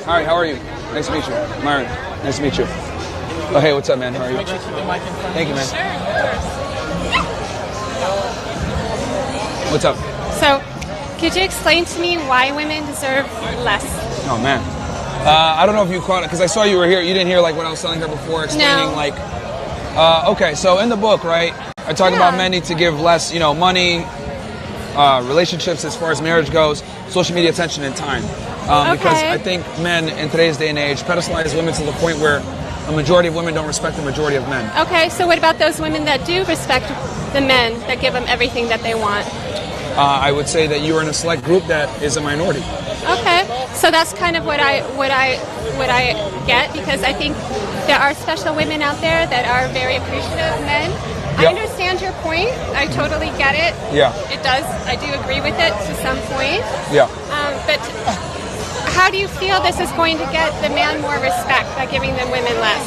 Hi, how are you? Nice to meet you. Myron, nice to meet you. Oh, hey, what's up, man? How are you? Thank you, man. What's up? So, could you explain to me why women deserve less? Oh, man. I don't know if you caught it, because I saw you were here. You didn't hear like what I was telling her before, explaining okay, so in the book, right, I talk about men need to give less, money, relationships as far as marriage goes, social media attention and time. Because I think men in today's day and age pedestalize women to the point where a majority of women don't respect the majority of men. Okay, so what about those women that do respect the men, that give them everything that they want? I would say that you are in a select group that is a minority. Okay, so that's kind of what I get, because I think there are special women out there that are very appreciative of men. I understand your point. I totally get it. Yeah. It does. I do agree with it to some point. Yeah. But how do you feel this is going to get the man more respect by giving the women less?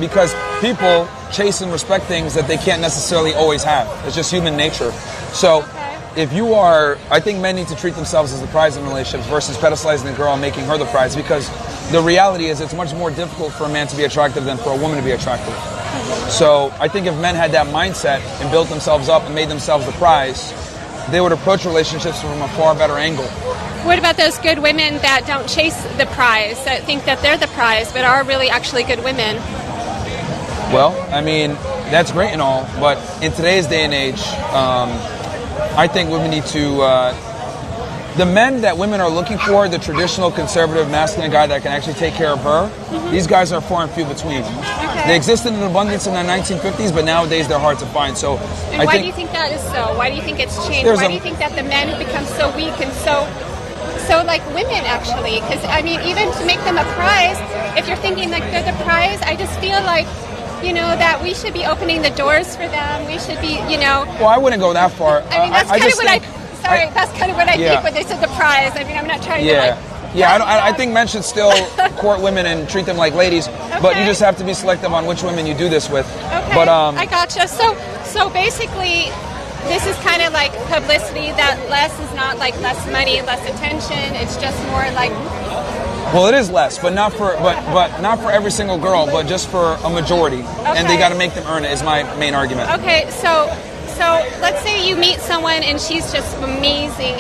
Because people chase and respect things that they can't necessarily always have. It's just human nature. So if you are, I think men need to treat themselves as the prize in relationships versus pedestalizing the girl and making her the prize, because the reality is it's much more difficult for a man to be attractive than for a woman to be attractive. So I think if men had that mindset and built themselves up and made themselves the prize, they would approach relationships from a far better angle. What about those good women that don't chase the prize, that think that they're the prize, but are really actually good women? Well, I mean, that's great and all, but in today's day and age, I think women need to... the men that women are looking for, the traditional conservative masculine guy that can actually take care of her, these guys are far and few between. They existed in abundance in the 1950s, but nowadays they're hard to find. So, why do you think that is so? Why do you think it's changed? Why do you think that the men have become so weak and so like women, actually? Because, I mean, even to make them a prize, if you're thinking like they're the prize, I just feel like, that we should be opening the doors for them. We should be, Well, I wouldn't go that far. I mean, that's kind of what that's kind of what I think when they said the prize. I mean, I'm not trying to I think men should still court women and treat them like ladies, but you just have to be selective on which women you do this with. Okay, but, I gotcha. So basically, this is kind of like publicity, that less is not like less money, less attention. It's just more like... Well, it is less, but not for not for every single girl, but just for a majority, and they got to make them earn it. Is my main argument. Okay, so let's say you meet someone and she's just amazing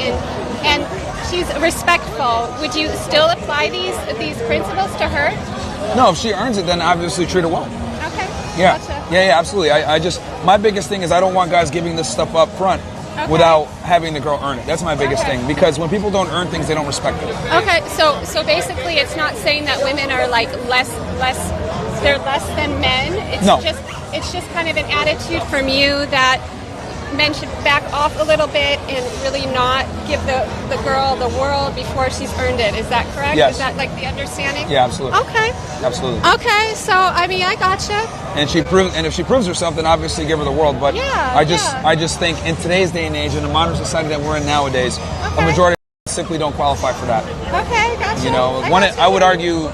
and she's respectful. Would you still apply these principles to her? No, if she earns it, then obviously treat her well. Okay. Yeah. Gotcha. Yeah, absolutely. I just, my biggest thing is I don't want guys giving this stuff up front without having the girl earn it. That's my biggest thing, because when people don't earn things, they don't respect it. Okay, so basically it's not saying that women are like they're less than men. It's just kind of an attitude from you that men should back off a little bit and really not give the girl the world before she's earned it. Is that correct? Yes. Is that like the understanding? Yeah, absolutely. Okay. Absolutely. Okay, so I mean, I gotcha. And if she proves herself, then obviously give her the world. But I just think in today's day and age, in the modern society that we're in nowadays, a majority of simply don't qualify for that. Okay, gotcha. I would argue,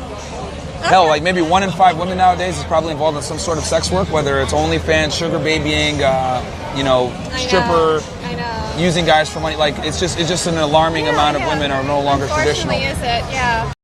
hell, like maybe 1 in 5 women nowadays is probably involved in some sort of sex work, whether it's OnlyFans, sugar babying, stripper, using guys for money. Like it's just an alarming amount of women are no longer traditional. Unfortunately, is it? Yeah.